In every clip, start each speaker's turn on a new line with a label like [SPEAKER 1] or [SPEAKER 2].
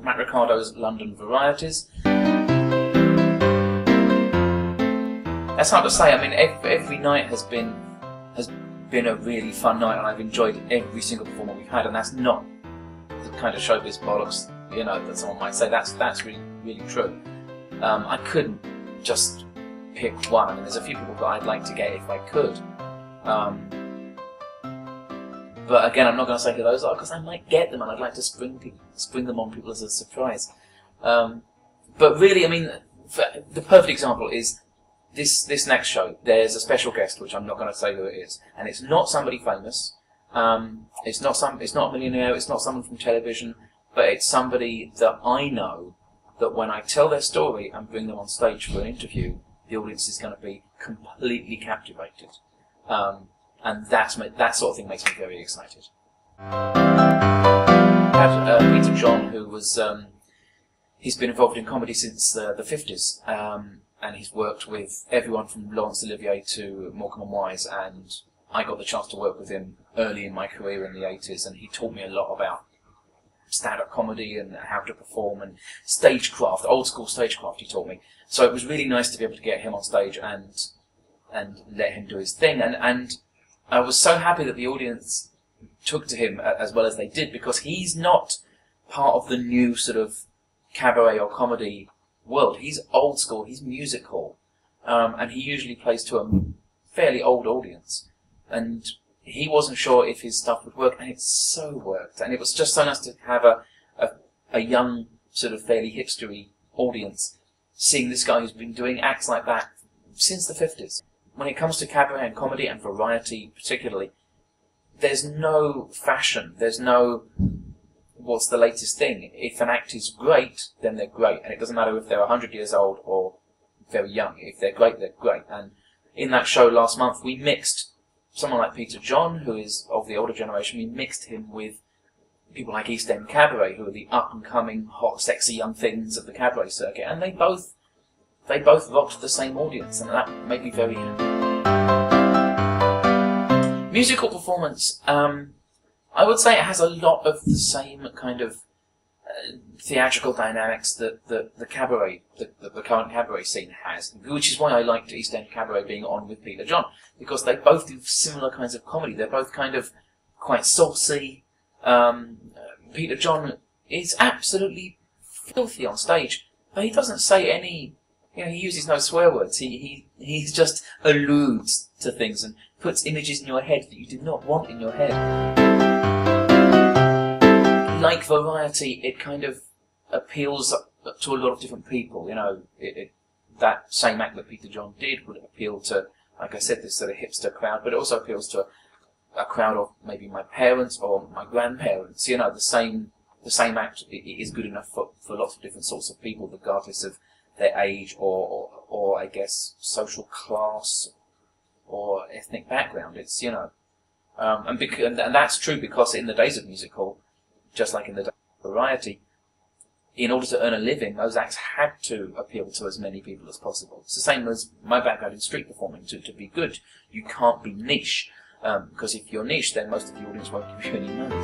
[SPEAKER 1] called Matt Ricardo's London Varieties. That's hard to say. I mean, every night has been a really fun night, and I've enjoyed every single performance we've had. And that's not the kind of showbiz bollocks, you know, that someone might say. That's really true. I couldn't just pick one. I mean, there's a few people that I'd like to get if I could. But again, I'm not going to say who those are because I might get them, and I'd like to spring them on people as a surprise. But really, I mean, the perfect example is this next show. There's a special guest, which I'm not going to say who it is, and it's not somebody famous. It's not a millionaire. It's not someone from television, but it's somebody that I know that when I tell their story and bring them on stage for an interview, the audience is going to be completely captivated. And that sort of thing makes me very excited. I had Peter John, who was he's been involved in comedy since the 50s, and he's worked with everyone from Laurence Olivier to Morecambe and Wise, and I got the chance to work with him early in my career in the 80s, and he taught me a lot about stand-up comedy and how to perform and stagecraft, old school stagecraft he taught me. So it was really nice to be able to get him on stage and let him do his thing, and I was so happy that the audience took to him as well as they did, because he's not part of the new sort of cabaret or comedy world. He's old school, he's music hall, and he usually plays to a fairly old audience, and he wasn't sure if his stuff would work, and it so worked, and it was just so nice to have a young, sort of fairly hipstery audience seeing this guy who's been doing acts like that since the 50s. When it comes to cabaret and comedy and variety particularly, there's no fashion, there's no what's the latest thing. If an act is great, then they're great, and it doesn't matter if they're 100 years old or very young. If they're great, they're great. And in that show last month, we mixed someone like Peter John, who is of the older generation, we mixed him with people like East End Cabaret, who are the up-and-coming, hot, sexy young things of the cabaret circuit, and they both rocked the same audience, and that made me very happy. Musical performance, I would say it has a lot of the same kind of theatrical dynamics that the cabaret, the current cabaret scene has, which is why I liked East End Cabaret being on with Peter John, because they both do similar kinds of comedy. They're both kind of quite saucy. Peter John is absolutely filthy on stage, but he doesn't say any. You know, he uses no swear words. He just alludes to things and puts images in your head that you did not want in your head. Like variety, it kind of appeals to a lot of different people. You know, that same act that Peter John did would appeal to, like I said, this sort of hipster crowd, but it also appeals to a crowd of maybe my parents or my grandparents. You know, the same act is good enough for lots of different sorts of people, regardless of their age or I guess social class or ethnic background. It's, you know, and that's true because in the days of music hall, just like in the days of variety, in order to earn a living, those acts had to appeal to as many people as possible. It's the same as my background in street performing. To be good, you can't be niche, because if you're niche, then most of the audience won't give you any money.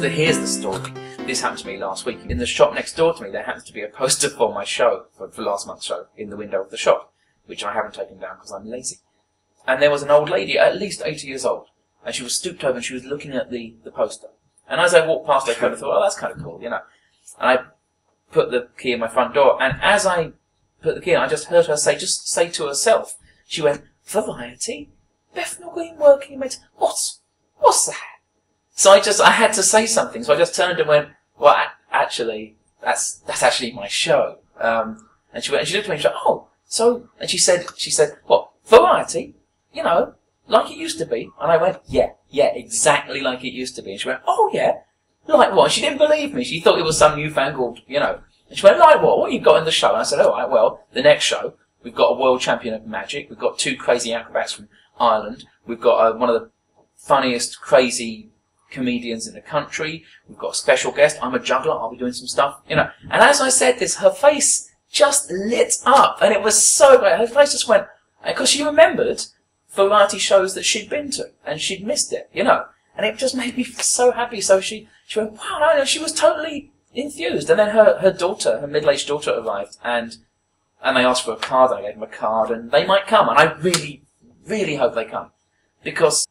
[SPEAKER 1] Here's the story. This happened to me last week. In the shop next door to me, there happens to be a poster for my show, for last month's show, in the window of the shop, which I haven't taken down because I'm lazy. And there was an old lady, at least 80 years old, and she was stooped over and she was looking at the poster. And as I walked past, I kind of thought, oh, that's kind of cool, you know. And I put the key in my front door, and as I put the key in, I just heard her just say to herself, she went, "Variety? Bethnal Green working mates? What's that?" So I had to say something, so I just turned and went, "Well, actually, that's actually my show." And she looked at me and she went, "Oh, so," and she said, "What, variety? You know, like it used to be?" And I went, yeah, exactly like it used to be. And she went, "Oh yeah, like what?" And she didn't believe me. She thought it was some newfangled, you know. And she went, "Like what? What you got in the show?" And I said, "All right, well, the next show, we've got a world champion of magic. We've got 2 crazy acrobats from Ireland. We've got one of the funniest, crazy comedians in the country. We've got a special guest. I'm a juggler. I'll be doing some stuff, you know." And as I said this, her face just lit up, and it was so great. Her face just went, because she remembered variety shows that she'd been to, and she'd missed it, you know. And it just made me so happy. So she went, wow, no, she was totally enthused. And then her daughter, her middle-aged daughter arrived, and they asked for a card, and I gave them a card, and they might come. And I really, really hope they come. Because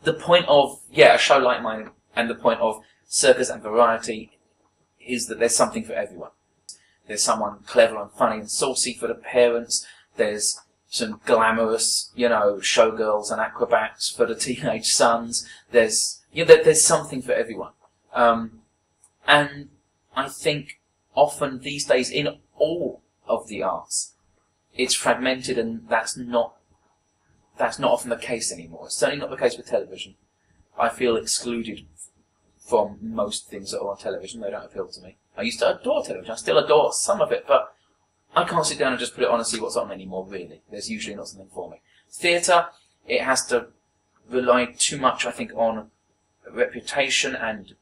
[SPEAKER 1] the point of, a show like mine, and the point of circus and variety is that there's something for everyone. There's someone clever and funny and saucy for the parents. There's some glamorous, showgirls and acrobats for the teenage sons. There's something for everyone. And I think often these days in all of the arts, it's fragmented, and that's not often the case anymore. It's certainly not the case with television. I feel excluded from most things that are on television. They don't appeal to me. I used to adore television. I still adore some of it, but I can't sit down and just put it on and see what's on anymore, really. There's usually not something for me. Theatre, it has to rely too much, I think, on reputation and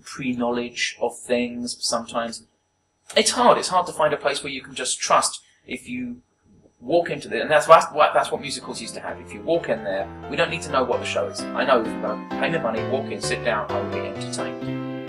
[SPEAKER 1] pre-knowledge of things. Sometimes it's hard. It's hard to find a place where you can just trust if you walk into it. And that's what musicals used to have. If you walk in there, we don't need to know what the show is. I know, pay me money, walk in, sit down, I will be entertained.